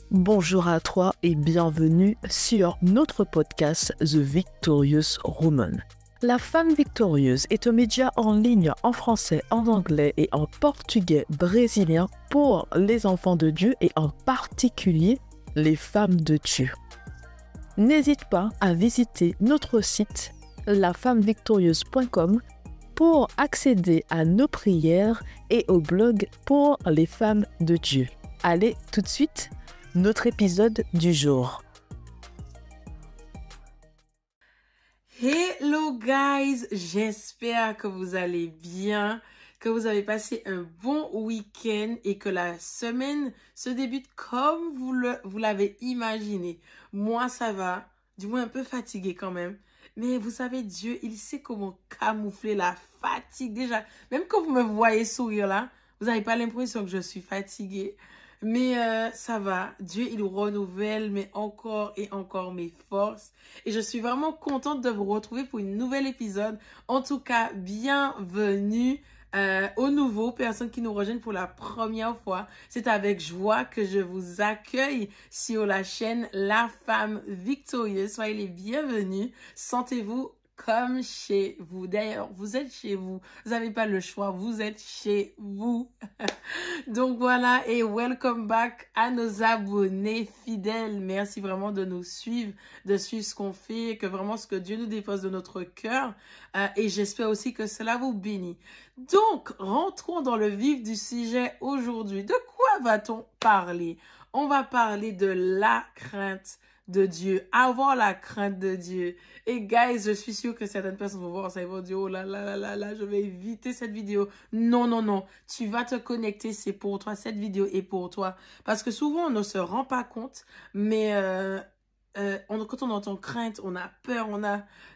Bonjour à toi et bienvenue sur notre podcast The Victorious Woman. La femme victorieuse est un média en ligne en français, en anglais et en portugais brésilien pour les enfants de Dieu et en particulier les femmes de Dieu. N'hésite pas à visiter notre site lafemmevictorieuse.com pour accéder à nos prières et au blog pour les femmes de Dieu. Allez, tout de suite, notre épisode du jour. Hello guys, j'espère que vous allez bien, que vous avez passé un bon week-end et que la semaine se débute comme vous l'avez imaginé. Moi ça va, du moins un peu fatigué quand même. Mais vous savez, Dieu, il sait comment camoufler la fatigue déjà. Même quand vous me voyez sourire là, vous n'avez pas l'impression que je suis fatiguée. Mais ça va, Dieu il renouvelle mais encore et encore mes forces et je suis vraiment contente de vous retrouver pour une nouvelle épisode. En tout cas, bienvenue aux nouveaux personnes qui nous rejoignent pour la première fois. C'est avec joie que je vous accueille sur la chaîne La Femme Victorieuse. Soyez les bienvenus, sentez-vous comme chez vous. D'ailleurs, vous êtes chez vous. Vous n'avez pas le choix. Vous êtes chez vous. Donc voilà, et welcome back à nos abonnés fidèles. Merci vraiment de nous suivre, de suivre ce qu'on fait, que vraiment ce que Dieu nous dépose de notre cœur. Et j'espère aussi que cela vous bénit. Donc, rentrons dans le vif du sujet aujourd'hui. De quoi va-t-on parler? On va parler de la crainte de Dieu, avoir la crainte de Dieu. Et guys, je suis sûre que certaines personnes vont voir ça, ils vont dire, oh là là là là là, je vais éviter cette vidéo. Non, non, non, tu vas te connecter, c'est pour toi, cette vidéo est pour toi. Parce que souvent, on ne se rend pas compte, mais quand on entend crainte, on a peur,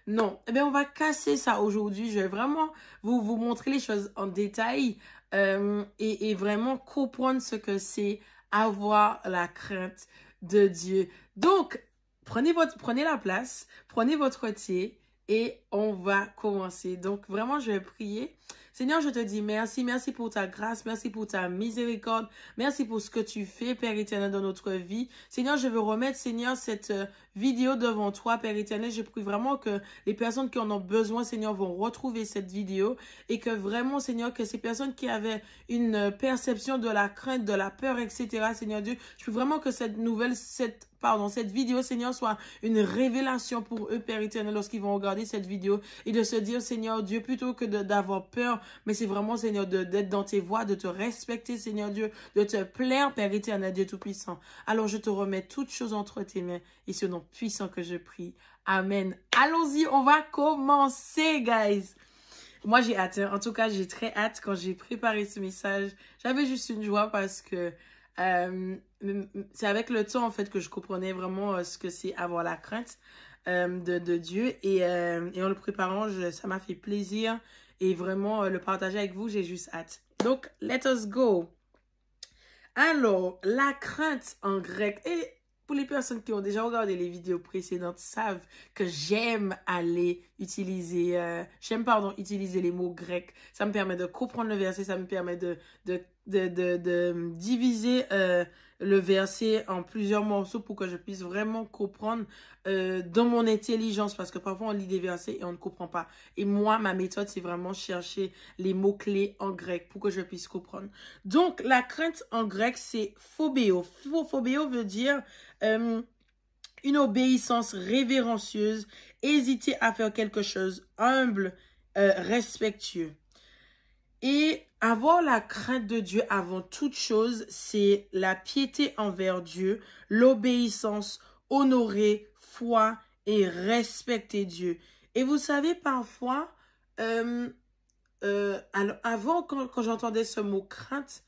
Non, eh bien, on va casser ça aujourd'hui. Je vais vraiment vous montrer les choses en détail et vraiment comprendre ce que c'est avoir la crainte de Dieu. Donc, prenez la place, prenez votre thé et on va commencer. Donc, vraiment, je vais prier. Seigneur, je te dis merci, merci pour ta grâce, merci pour ta miséricorde, merci pour ce que tu fais, Père éternel, dans notre vie. Seigneur, je veux remettre, Seigneur, cette vidéo devant toi, Père éternel. Je prie vraiment que les personnes qui en ont besoin, Seigneur, vont retrouver cette vidéo et que vraiment, Seigneur, que ces personnes qui avaient une perception de la crainte, de la peur, etc., Seigneur Dieu, je prie vraiment que cette vidéo, Seigneur, soit une révélation pour eux, Père éternel, lorsqu'ils vont regarder cette vidéo et de se dire, Seigneur Dieu, plutôt que d'avoir peur, mais c'est vraiment, Seigneur, d'être dans tes voies, de te respecter, Seigneur Dieu, de te plaire, Père éternel, Dieu Tout-Puissant. Alors, je te remets toutes choses entre tes mains et ce nom puissant que je prie. Amen. Allons-y, on va commencer, guys. Moi, j'ai hâte. En tout cas, j'ai très hâte quand j'ai préparé ce message. J'avais juste une joie parce que c'est avec le temps, en fait, que je comprenais vraiment ce que c'est avoir la crainte de Dieu. Et en le préparant, ça m'a fait plaisir. Et vraiment, le partager avec vous, j'ai juste hâte. Donc, let us go. Alors, la crainte en grec. Et pour les personnes qui ont déjà regardé les vidéos précédentes, savent que j'aime utiliser les mots grecs. Ça me permet de comprendre le verset, ça me permet de diviser le verset en plusieurs morceaux pour que je puisse vraiment comprendre dans mon intelligence, parce que parfois on lit des versets et on ne comprend pas. Et moi, ma méthode, c'est vraiment chercher les mots-clés en grec pour que je puisse comprendre. Donc, la crainte en grec, c'est phobéo. Phobéo veut dire une obéissance révérencieuse, hésiter à faire quelque chose, humble, respectueux. Et avoir la crainte de Dieu avant toute chose, c'est la piété envers Dieu, l'obéissance, honorer, foi et respecter Dieu. Et vous savez, parfois, alors avant, quand j'entendais ce mot crainte,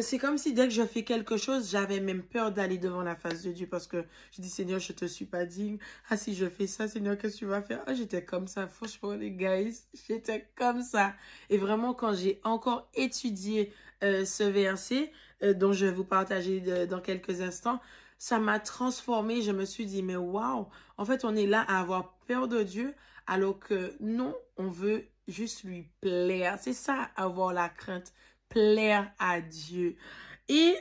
c'est comme si dès que je fais quelque chose, j'avais même peur d'aller devant la face de Dieu parce que je dis, Seigneur, je te suis pas digne. Ah, si je fais ça, Seigneur, qu'est-ce que tu vas faire? Ah, j'étais comme ça, franchement, les guys, j'étais comme ça. Et vraiment, quand j'ai encore étudié ce verset, dont je vais vous partager dans quelques instants, ça m'a transformée. Je me suis dit, mais waouh, en fait, on est là à avoir peur de Dieu, alors que non, on veut juste lui plaire. C'est ça, avoir la crainte. Plaire à Dieu. Et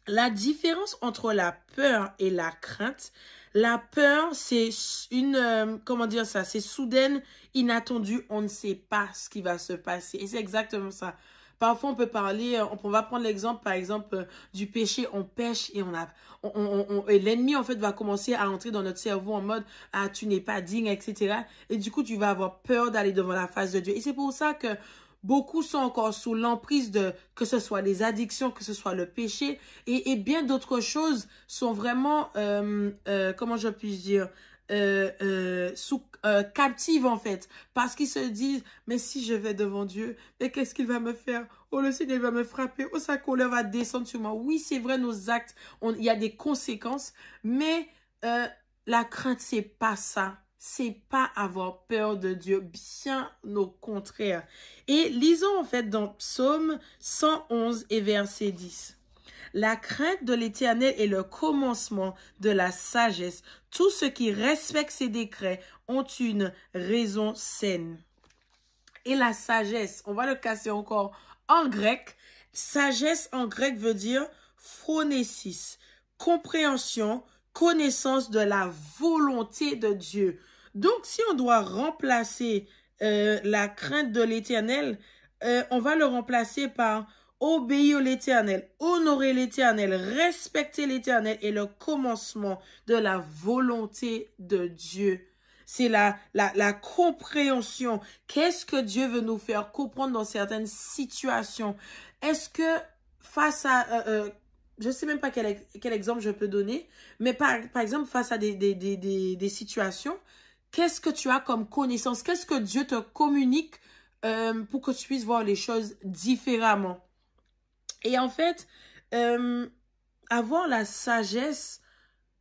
La différence entre la peur et la crainte, la peur, c'est une, comment dire ça, c'est soudaine, inattendu, on ne sait pas ce qui va se passer. Et c'est exactement ça. Parfois, on peut parler, on va prendre l'exemple, par exemple, du péché, on pêche et et l'ennemi, en fait, va commencer à entrer dans notre cerveau en mode, ah, tu n'es pas digne, etc. Et du coup, tu vas avoir peur d'aller devant la face de Dieu. Et c'est pour ça que beaucoup sont encore sous l'emprise de, que ce soit les addictions, que ce soit le péché, et bien d'autres choses sont vraiment, comment je puis dire, captives en fait, parce qu'ils se disent, mais si je vais devant Dieu, mais qu'est-ce qu'il va me faire? Oh, le Seigneur va me frapper, oh, sa colère va descendre sur moi. Oui, c'est vrai, nos actes, il y a des conséquences, mais la crainte, c'est pas ça. C'est pas avoir peur de Dieu, bien au contraire. Et lisons en fait dans Psaume 111 et verset 10. La crainte de l'Éternel est le commencement de la sagesse. Tous ceux qui respectent ses décrets ont une raison saine. Et la sagesse, on va le casser encore en grec. Sagesse en grec veut dire phronésis, compréhension, connaissance de la volonté de Dieu. Donc, si on doit remplacer la crainte de l'Éternel, on va le remplacer par obéir l'Éternel, honorer l'Éternel, respecter l'Éternel et le commencement de la volonté de Dieu. C'est la compréhension. Qu'est-ce que Dieu veut nous faire comprendre dans certaines situations? Est-ce que face à... je ne sais même pas quel exemple je peux donner, mais par exemple, face à des situations, qu'est-ce que tu as comme connaissance? Qu'est-ce que Dieu te communique pour que tu puisses voir les choses différemment? Et en fait, avoir la sagesse,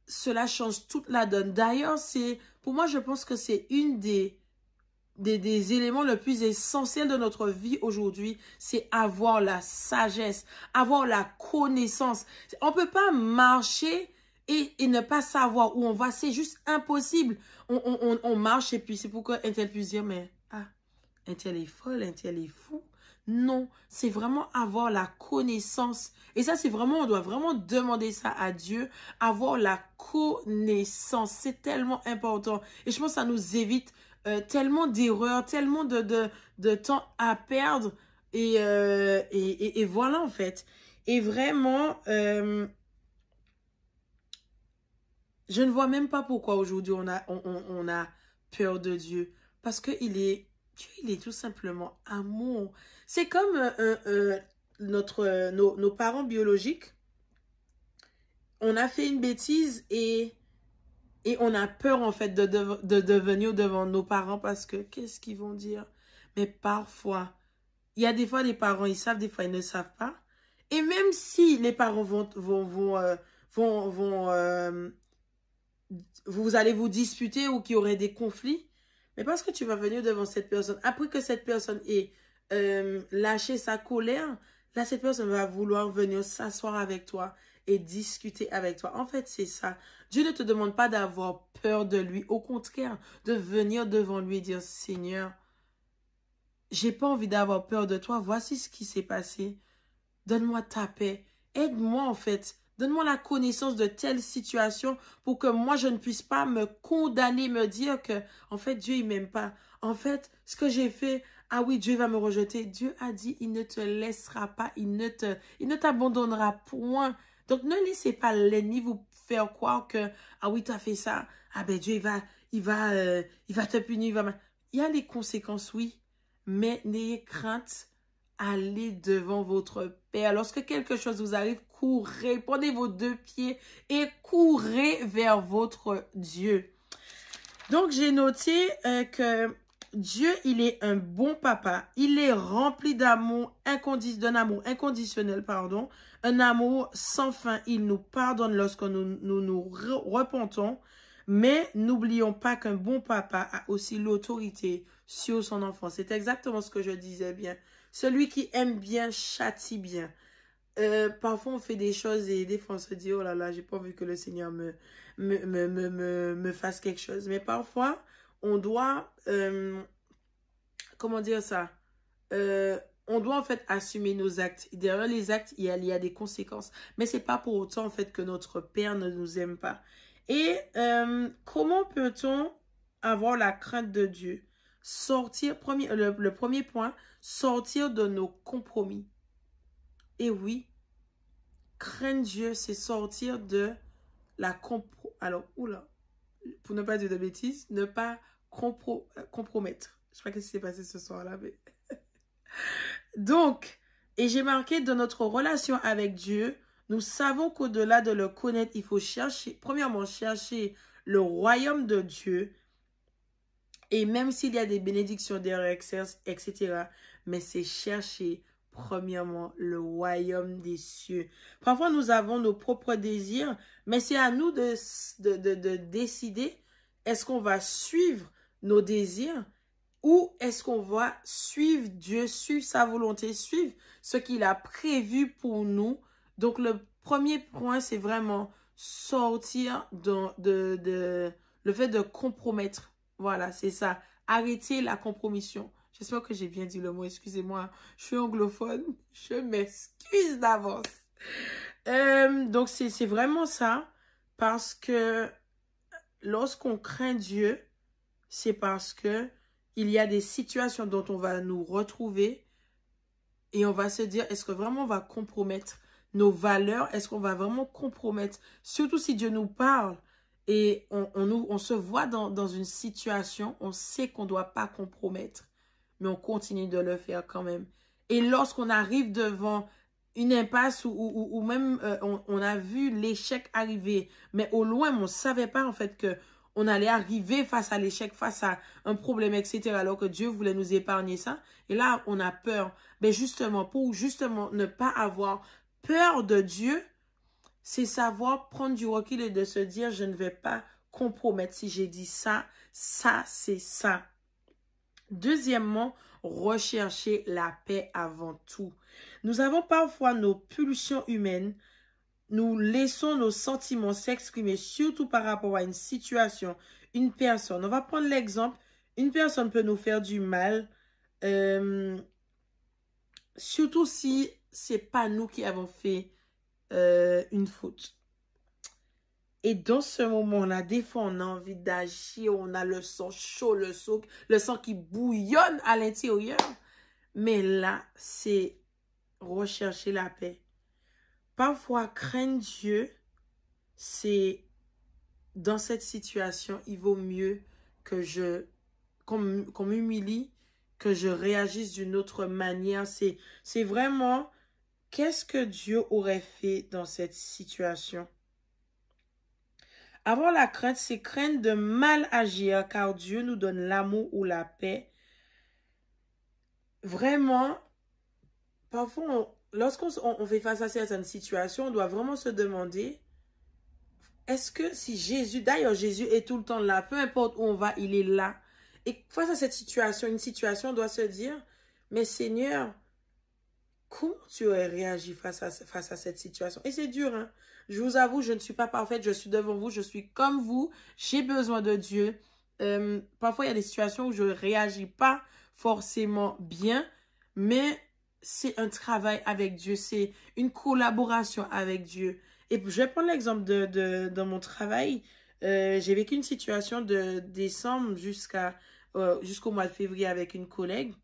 cela change toute la donne. D'ailleurs, pour moi, je pense que c'est une des éléments le plus essentiels de notre vie aujourd'hui, c'est avoir la sagesse, avoir la connaissance. On ne peut pas marcher et ne pas savoir où on va. C'est juste impossible. On marche et puis c'est pourquoi un tel peut dire, mais un tel est folle, un tel est fou. Non, c'est vraiment avoir la connaissance. Et ça, c'est vraiment, on doit vraiment demander ça à Dieu. Avoir la connaissance, c'est tellement important. Et je pense que ça nous évite tellement d'erreurs, tellement de temps à perdre. Et voilà, en fait. Et vraiment, je ne vois même pas pourquoi aujourd'hui on a peur de Dieu. Parce que Dieu, il est tout simplement amour. C'est comme nos parents biologiques. On a fait une bêtise et on a peur en fait de venir devant nos parents parce que qu'est-ce qu'ils vont dire? Mais parfois, il y a des fois les parents, ils savent, des fois ils ne savent pas. Et même si les parents vous allez vous disputer ou qu'il y aurait des conflits, mais parce que tu vas venir devant cette personne, après que cette personne ait lâché sa colère, là, cette personne va vouloir venir s'asseoir avec toi et discuter avec toi. En fait, c'est ça. Dieu ne te demande pas d'avoir peur de lui. Au contraire, de venir devant lui et dire, Seigneur, j'ai pas envie d'avoir peur de toi. Voici ce qui s'est passé. Donne-moi ta paix. Aide-moi, en fait. Donne-moi la connaissance de telle situation pour que moi, je ne puisse pas me condamner, me dire que, en fait, Dieu, il m'aime pas. En fait, ce que j'ai fait, ah oui, Dieu va me rejeter. Dieu a dit, il ne te laissera pas, il ne t'abandonnera point. Donc, ne laissez pas l'ennemi vous faire croire que, ah oui, tu as fait ça. Ah ben, Dieu, il va te punir. Il y a les conséquences, oui, mais n'ayez crainte. Allez devant votre Père. Lorsque quelque chose vous arrive, courez, prenez vos deux pieds et courez vers votre Dieu. Donc, j'ai noté que Dieu, il est un bon papa. Il est rempli d'amour d'un amour inconditionnel, pardon. Un amour sans fin. Il nous pardonne lorsque nous repentons. Mais n'oublions pas qu'un bon papa a aussi l'autorité sur son enfant. C'est exactement ce que je disais bien. Celui qui aime bien châtie bien. Parfois, on fait des choses et des fois, on se dit, oh là là, j'ai pas envie que le Seigneur me fasse quelque chose. Mais parfois, on doit, comment dire ça, on doit en fait assumer nos actes. Derrière les actes, il y a des conséquences. Mais c'est pas pour autant en fait que notre Père ne nous aime pas. Et comment peut-on avoir la crainte de Dieu? Sortir, le premier point, sortir de nos compromis. Et oui, craindre Dieu, c'est sortir de la alors, oula, pour ne pas dire de bêtises, ne pas compromettre. Je sais pas ce qui s'est passé ce soir-là, mais... Donc, et j'ai marqué dans notre relation avec Dieu, nous savons qu'au-delà de le connaître, il faut chercher, premièrement, chercher le royaume de Dieu. Et même s'il y a des bénédictions derrière, etc., mais c'est chercher, premièrement, le royaume des cieux. Parfois, nous avons nos propres désirs, mais c'est à nous de décider, est-ce qu'on va suivre nos désirs ou est-ce qu'on va suivre Dieu, suivre sa volonté, suivre ce qu'il a prévu pour nous. Donc, le premier point, c'est vraiment sortir le fait de compromettre. Voilà, c'est ça. Arrêter la compromission. J'espère que j'ai bien dit le mot. Excusez-moi, je suis anglophone. Je m'excuse d'avance. Donc, c'est vraiment ça. Parce que lorsqu'on craint Dieu, c'est parce que il y a des situations dont on va nous retrouver et on va se dire, est-ce que vraiment on va compromettre nos valeurs? Est-ce qu'on va vraiment compromettre? Surtout si Dieu nous parle. Et on se voit dans une situation, on sait qu'on ne doit pas compromettre, mais on continue de le faire quand même. Et lorsqu'on arrive devant une impasse ou même on a vu l'échec arriver, mais au loin, on ne savait pas en fait qu'on allait arriver face à l'échec, face à un problème, etc. Alors que Dieu voulait nous épargner ça. Et là, on a peur. Mais justement, pour justement ne pas avoir peur de Dieu, c'est savoir prendre du recul et de se dire, je ne vais pas compromettre. Si j'ai dit ça, ça, c'est ça. Deuxièmement, rechercher la paix avant tout. Nous avons parfois nos pulsions humaines. Nous laissons nos sentiments s'exprimer, surtout par rapport à une situation, une personne. On va prendre l'exemple. Une personne peut nous faire du mal, surtout si c'est pas nous qui avons fait une faute. Et dans ce moment-là, des fois, on a envie d'agir, on a le sang chaud, le sang qui bouillonne à l'intérieur. Mais là, c'est rechercher la paix. Parfois, craindre Dieu, c'est dans cette situation, il vaut mieux que qu'on m'humilie, que je réagisse d'une autre manière. C'est vraiment... Qu'est-ce que Dieu aurait fait dans cette situation? Avoir la crainte, c'est craindre de mal agir, car Dieu nous donne l'amour ou la paix. Vraiment, parfois, lorsqu'on fait face à certaines situations, on doit vraiment se demander, est-ce que si Jésus, d'ailleurs Jésus est tout le temps là, peu importe où on va, il est là. Et face à cette situation, une situation, on doit se dire, mais Seigneur, comment tu aurais réagi face à cette situation? Et c'est dur, hein? Je vous avoue, je ne suis pas parfaite, je suis devant vous, je suis comme vous, j'ai besoin de Dieu. Parfois, il y a des situations où je ne réagis pas forcément bien, mais c'est un travail avec Dieu, c'est une collaboration avec Dieu. Et je vais prendre l'exemple dans mon travail. J'ai vécu une situation de décembre jusqu'au mois de février avec une collègue.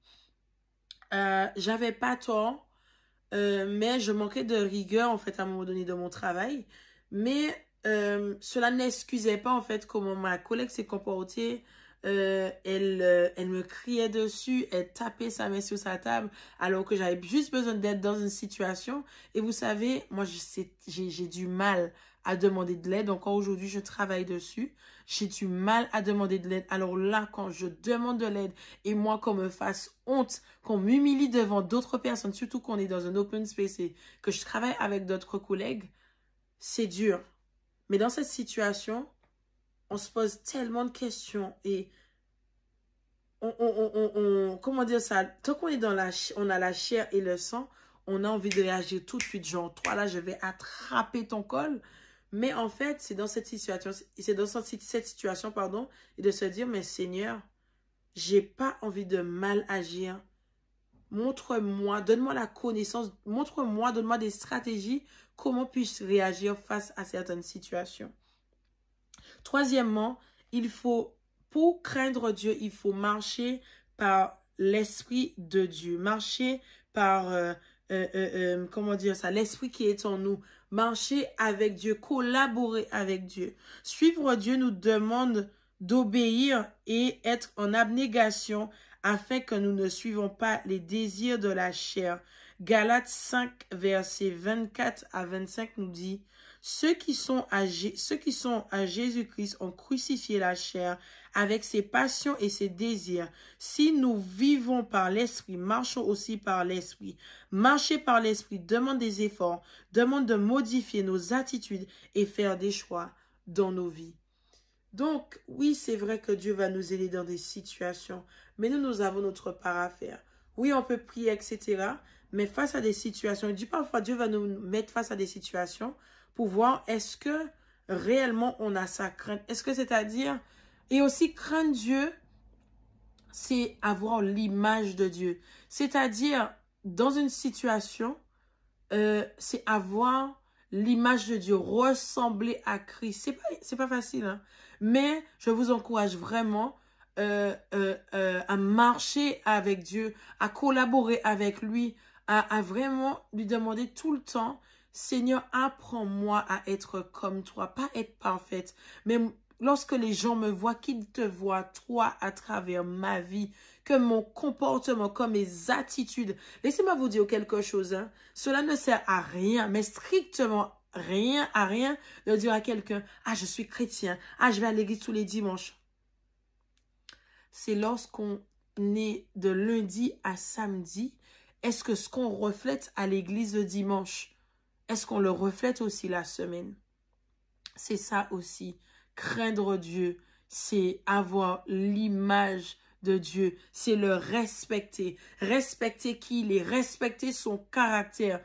J'avais pas tort. Mais je manquais de rigueur, en fait, à un moment donné de mon travail. Mais cela n'excusait pas, en fait, comment ma collègue s'est comportée. Elle me criait dessus, elle tapait sa main sur sa table, alors que j'avais juste besoin d'être dans une situation. Et vous savez, moi, j'ai du mal à demander de l'aide. Encore aujourd'hui, je travaille dessus. J'ai du mal à demander de l'aide. Alors là, quand je demande de l'aide et moi, qu'on me fasse honte, qu'on m'humilie devant d'autres personnes, surtout qu'on est dans un open space et que je travaille avec d'autres collègues, c'est dur. Mais dans cette situation, on se pose tellement de questions et comment dire ça, tant qu'on est on a la chair et le sang, on a envie de réagir tout de suite, genre, toi là, je vais attraper ton col. Mais en fait, c'est dans cette situation, pardon, et de se dire, mais Seigneur, j'ai pas envie de mal agir. montre-moi, donne-moi la connaissance, montre-moi, donne-moi des stratégies, comment puis-je réagir face à certaines situations. Troisièmement, pour craindre Dieu, il faut marcher par l'Esprit de Dieu, marcher par, comment dire ça, l'Esprit qui est en nous, marcher avec Dieu, collaborer avec Dieu. Suivre Dieu nous demande d'obéir et être en abnégation afin que nous ne suivons pas les désirs de la chair. Galates 5, versets 24 à 25 nous dit: Ceux qui sont à Jésus-Christ ont crucifié la chair avec ses passions et ses désirs. Si nous vivons par l'Esprit, marchons aussi par l'Esprit. Marcher par l'Esprit demande des efforts, demande de modifier nos attitudes et faire des choix dans nos vies. Donc, oui, c'est vrai que Dieu va nous aider dans des situations, mais nous avons notre part à faire. Oui, on peut prier, etc., mais face à des situations, parfois Dieu va nous mettre face à des situations pour voir est-ce que réellement on a sa crainte. Est-ce que c'est-à-dire, et aussi craindre Dieu, c'est avoir l'image de Dieu. C'est-à-dire, dans une situation, c'est avoir l'image de Dieu, ressembler à Christ. C'est pas facile, hein? Mais je vous encourage vraiment à marcher avec Dieu, à collaborer avec lui, à vraiment lui demander tout le temps: Seigneur, apprends-moi à être comme toi, pas être parfaite, mais lorsque les gens me voient, qu'ils te voient, toi, à travers ma vie, que mon comportement, comme mes attitudes. Laissez-moi vous dire quelque chose, hein. Cela ne sert à rien, mais strictement rien de dire à quelqu'un: ah, je suis chrétien, ah, je vais à l'église tous les dimanches. C'est lorsqu'on est de lundi à samedi, est-ce que ce qu'on reflète à l'église le dimanche, est-ce qu'on le reflète aussi la semaine? C'est ça aussi. Craindre Dieu, c'est avoir l'image de Dieu, c'est le respecter. Respecter qui il est, respecter son caractère.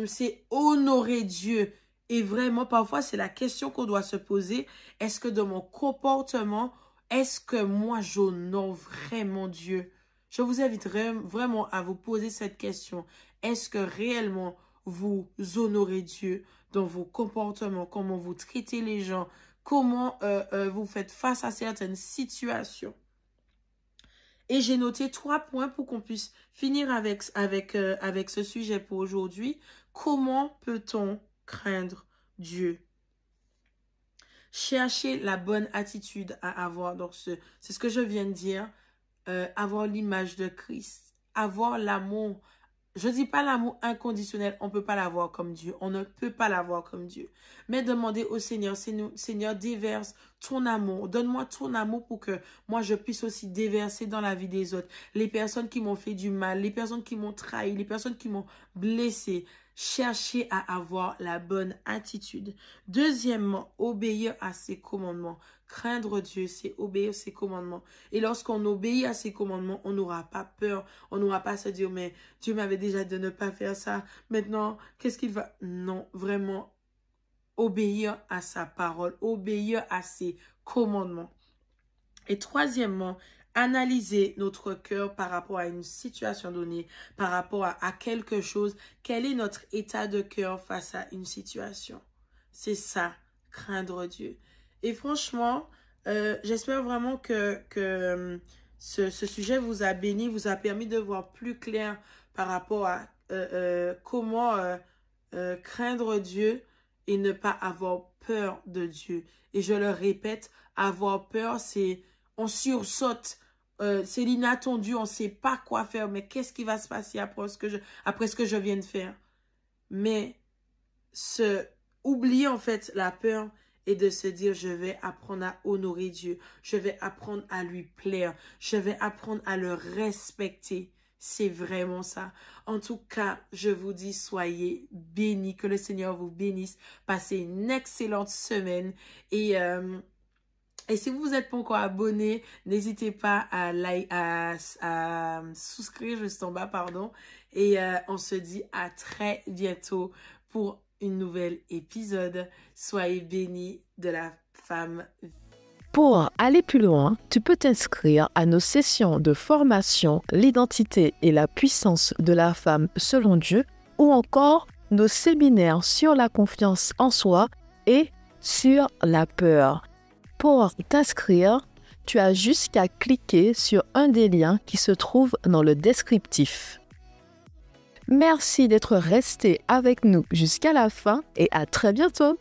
C'est honorer Dieu. Et vraiment, parfois, c'est la question qu'on doit se poser. Est-ce que dans mon comportement, est-ce que moi, j'honore vraiment Dieu? Je vous invite vraiment à vous poser cette question. Est-ce que réellement, vous honorez Dieu dans vos comportements, comment vous traitez les gens, comment vous faites face à certaines situations? Et j'ai noté 3 points pour qu'on puisse finir avec ce sujet pour aujourd'hui. Comment peut-on craindre Dieu? Chercher la bonne attitude à avoir. Donc, c'est ce que je viens de dire. Avoir l'image de Christ. Avoir l'amour. Je ne dis pas l'amour inconditionnel, on ne peut pas l'avoir comme Dieu. On ne peut pas l'avoir comme Dieu. Mais demander au Seigneur, Seigneur, déverse ton amour. Donne-moi ton amour pour que moi, je puisse aussi déverser dans la vie des autres. Les personnes qui m'ont fait du mal, les personnes qui m'ont trahi, les personnes qui m'ont blessé. Chercher à avoir la bonne attitude. Deuxièmement, obéir à ses commandements. Craindre Dieu, c'est obéir ses commandements. Et lorsqu'on obéit à ses commandements, on n'aura pas peur. On n'aura pas à se dire: mais Dieu m'avait déjà dit de ne pas faire ça. Maintenant, qu'est-ce qu'il va... Non, vraiment, obéir à sa parole. Obéir à ses commandements. Et troisièmement, analyser notre cœur par rapport à une situation donnée, par rapport à quelque chose. Quel est notre état de cœur face à une situation? C'est ça, craindre Dieu. Et franchement, j'espère vraiment que ce sujet vous a béni, vous a permis de voir plus clair par rapport à comment craindre Dieu et ne pas avoir peur de Dieu. Et je le répète, avoir peur, c'est... On sursaute, c'est l'inattendu, on ne sait pas quoi faire, mais qu'est-ce qui va se passer après ce que je viens de faire? Mais oublier en fait la peur et de se dire: je vais apprendre à honorer Dieu, je vais apprendre à lui plaire, je vais apprendre à le respecter. C'est vraiment ça. En tout cas, je vous dis, soyez bénis, que le Seigneur vous bénisse, passez une excellente semaine et si vous n'êtes pas encore abonné, n'hésitez pas à souscrire juste en bas, pardon. Et on se dit à très bientôt pour une nouvelle épisode. Soyez bénis de la femme. Pour aller plus loin, tu peux t'inscrire à nos sessions de formation L'identité et la puissance de la femme selon Dieu ou encore nos séminaires sur la confiance en soi et sur la peur. Pour t'inscrire, tu as juste qu'à cliquer sur un des liens qui se trouve dans le descriptif. Merci d'être resté avec nous jusqu'à la fin et à très bientôt!